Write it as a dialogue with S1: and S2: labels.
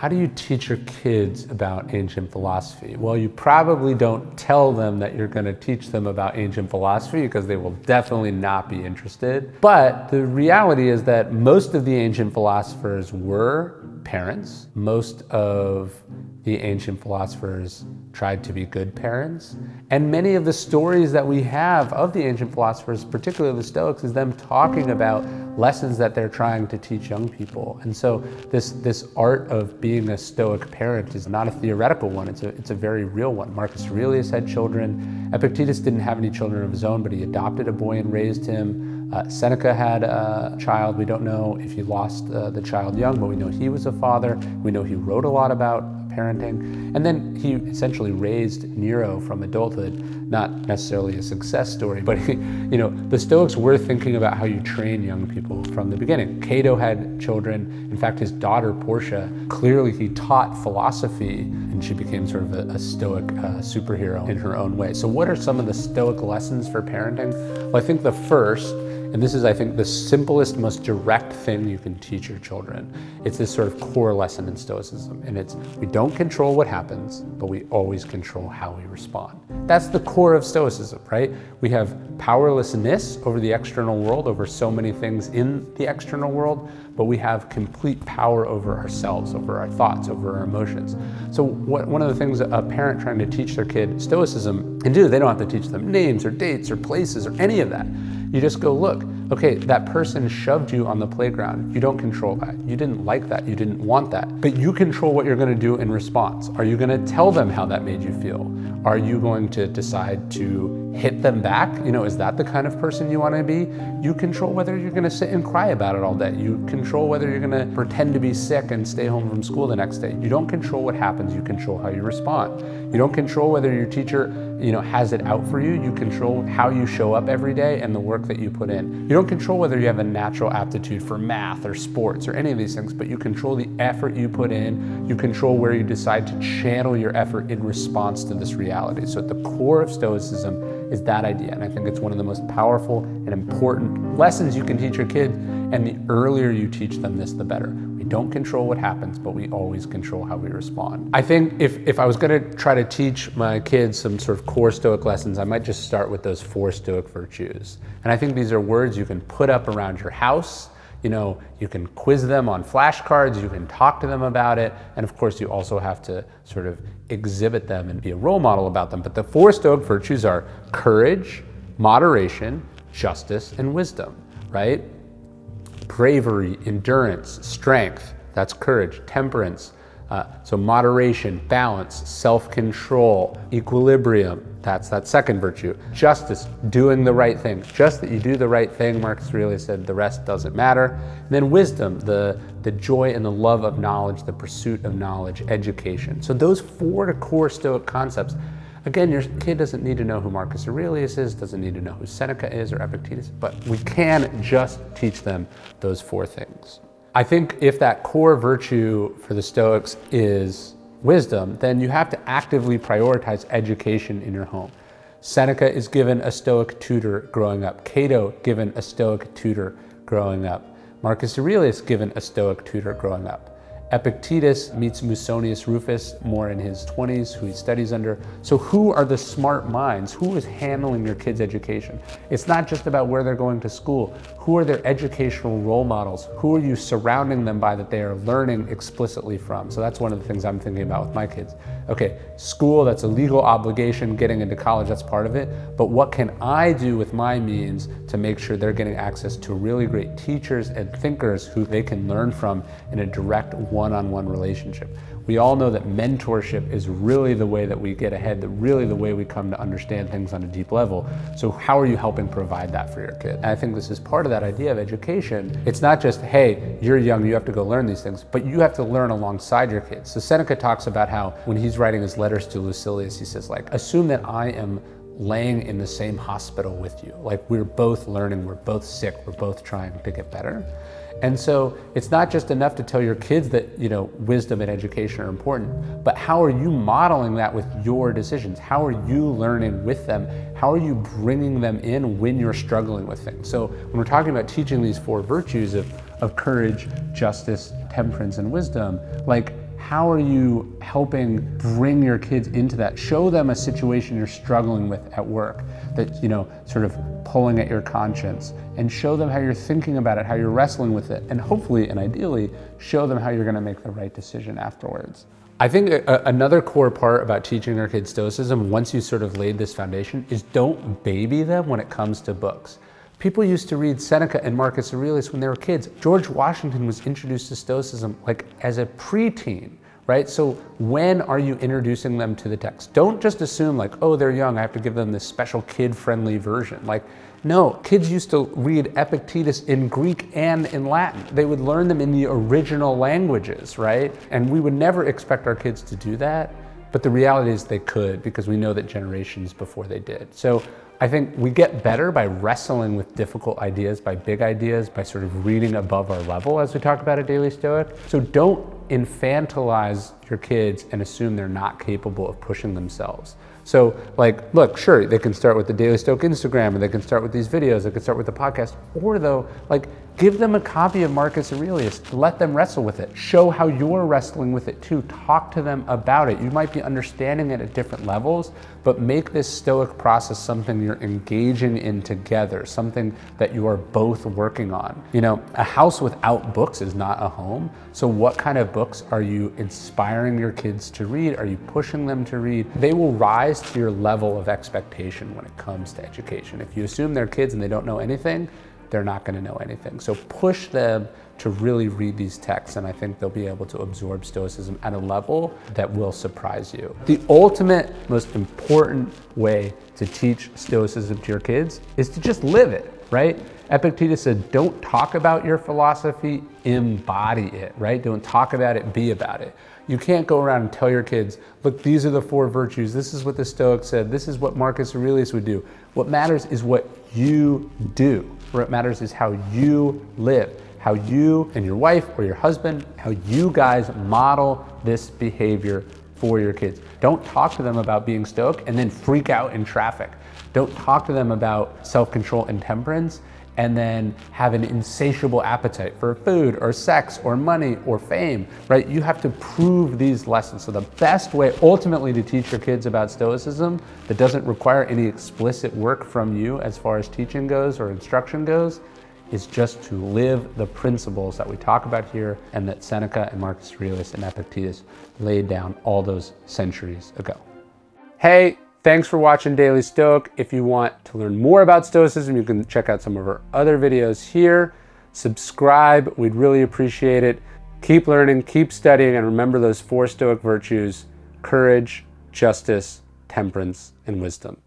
S1: How do you teach your kids about ancient philosophy? Well, you probably don't tell them that you're going to teach them about ancient philosophy because they will definitely not be interested. But the reality is that most of the ancient philosophers were parents. Most of the ancient philosophers tried to be good parents. And many of the stories that we have of the ancient philosophers, particularly the Stoics, is them talking about lessons that they're trying to teach young people. And so this art of being a Stoic parent is not a theoretical one, it's a very real one. Marcus Aurelius had children. Epictetus didn't have any children of his own, but he adopted a boy and raised him. Seneca had a child. We don't know if he lost the child young, but we know he was a father. We know he wrote a lot about parenting. And then he essentially raised Nero from adulthood. Not necessarily a success story, but the Stoics were thinking about how you train young people from the beginning. Cato had children. In fact, his daughter, Portia, clearly he taught philosophy, and she became sort of a Stoic superhero in her own way. So what are some of the Stoic lessons for parenting? Well, I think the first, and this is, I think, the simplest, most direct thing you can teach your children. It's this sort of core lesson in Stoicism, and it's we don't control what happens, but we always control how we respond. That's the core of Stoicism, right? We have powerlessness over the external world, over so many things in the external world, but we have complete power over ourselves, over our thoughts, over our emotions. So one of the things a parent trying to teach their kid Stoicism can do, they don't have to teach them names or dates or places or any of that. You just go, look, okay, that person shoved you on the playground. You don't control that. You didn't like that. You didn't want that. But you control what you're going to do in response. Are you going to tell them how that made you feel? Are you going to decide to hit them back? Is that the kind of person you want to be? You control whether you're going to sit and cry about it all day. You control whether you're going to pretend to be sick and stay home from school the next day. You don't control what happens. You control how you respond. You don't control whether your teacher, has it out for you. You control how you show up every day and the work that you put in. You don't control whether you have a natural aptitude for math or sports or any of these things, but you control the effort you put in. You control where you decide to channel your effort in response to this reality. So at the core of Stoicism is that idea. And I think it's one of the most powerful and important lessons you can teach your kids. And the earlier you teach them this, the better. We don't control what happens, but we always control how we respond. I think if I was going to try to teach my kids some sort of core Stoic lessons, I might just start with those 4 Stoic virtues. And I think these are words you can put up around your house. You can quiz them on flashcards, you can talk to them about it, and of course you also have to sort of exhibit them and be a role model about them. But the 4 Stoic virtues are courage, moderation, justice, and wisdom, right? Bravery, endurance, strength, that's courage, temperance, so moderation, balance, self-control, equilibrium, that's that second virtue. Justice, doing the right thing. Just that you do the right thing, Marcus Aurelius said, the rest doesn't matter. And then wisdom, the joy and the love of knowledge, the pursuit of knowledge, education. So those 4 core Stoic concepts. Again, your kid doesn't need to know who Marcus Aurelius is, doesn't need to know who Seneca is or Epictetus, but we can just teach them those 4 things. I think if that core virtue for the Stoics is wisdom, then you have to actively prioritize education in your home. Seneca is given a Stoic tutor growing up. Cato given a Stoic tutor growing up. Marcus Aurelius given a Stoic tutor growing up. Epictetus meets Musonius Rufus more in his 20s, who he studies under. So who are the smart minds? Who is handling your kids' education? It's not just about where they're going to school. Who are their educational role models? Who are you surrounding them by that they are learning explicitly from? So that's one of the things I'm thinking about with my kids. Okay, school, that's a legal obligation. Getting into college, that's part of it. But what can I do with my means to make sure they're getting access to really great teachers and thinkers who they can learn from in a direct one-on-one relationship? We all know that mentorship is really the way that we get ahead, really the way we come to understand things on a deep level. So how are you helping provide that for your kid? And I think this is part of that idea of education. It's not just, hey, you're young, you have to go learn these things, but you have to learn alongside your kids. So Seneca talks about how when he's writing his letters to Lucilius, he says, like, assume that I am laying in the same hospital with you. Like, we're both learning, we're both sick, we're both trying to get better. And so it's not just enough to tell your kids that, wisdom and education are important, but how are you modeling that with your decisions? How are you learning with them? How are you bringing them in when you're struggling with things? So when we're talking about teaching these 4 virtues of courage, justice, temperance, and wisdom, like, how are you helping bring your kids into that? Show them a situation you're struggling with at work that, sort of pulling at your conscience, and show them how you're thinking about it, how you're wrestling with it, and hopefully and ideally show them how you're going to make the right decision afterwards. I think another core part about teaching our kids Stoicism, once you sort of laid this foundation, is don't baby them when it comes to books. People used to read Seneca and Marcus Aurelius when they were kids. George Washington was introduced to Stoicism like as a preteen, right? So when are you introducing them to the text? Don't just assume like, oh, they're young, I have to give them this special kid-friendly version. Like, no, kids used to read Epictetus in Greek and in Latin. They would learn them in the original languages, right? And we would never expect our kids to do that, but the reality is they could, because we know that generations before they did. So I think we get better by wrestling with difficult ideas, by big ideas, by sort of reading above our level, as we talk about at Daily Stoic. So don't infantilize your kids and assume they're not capable of pushing themselves. So like, look, sure, they can start with the Daily Stoic Instagram, or they can start with these videos, they can start with the podcast, or though, like, give them a copy of Marcus Aurelius, let them wrestle with it. Show how you're wrestling with it too. Talk to them about it. You might be understanding it at different levels, but make this Stoic process something you're engaging in together, something that you are both working on. A house without books is not a home. So what kind of books are you inspiring your kids to read? Are you pushing them to read? They will rise to your level of expectation when it comes to education. If you assume they're kids and they don't know anything, they're not going to know anything. So push them to really read these texts, and I think they'll be able to absorb Stoicism at a level that will surprise you. The ultimate, most important way to teach Stoicism to your kids is to just live it, right? Epictetus said, don't talk about your philosophy, embody it, right? Don't talk about it, be about it. You can't go around and tell your kids, look, these are the 4 virtues, this is what the Stoics said, this is what Marcus Aurelius would do. What matters is what you do. What matters is how you live, how you and your wife or your husband, how you guys model this behavior for your kids. Don't talk to them about being Stoic and then freak out in traffic. Don't talk to them about self-control and temperance and then have an insatiable appetite for food or sex or money or fame, right? You have to prove these lessons. So the best way ultimately to teach your kids about Stoicism that doesn't require any explicit work from you as far as teaching goes or instruction goes is just to live the principles that we talk about here and that Seneca and Marcus Aurelius and Epictetus laid down all those centuries ago. Hey, thanks for watching Daily Stoic. If you want to learn more about Stoicism, you can check out some of our other videos here. Subscribe, we'd really appreciate it. Keep learning, keep studying, and remember those 4 Stoic virtues: courage, justice, temperance, and wisdom.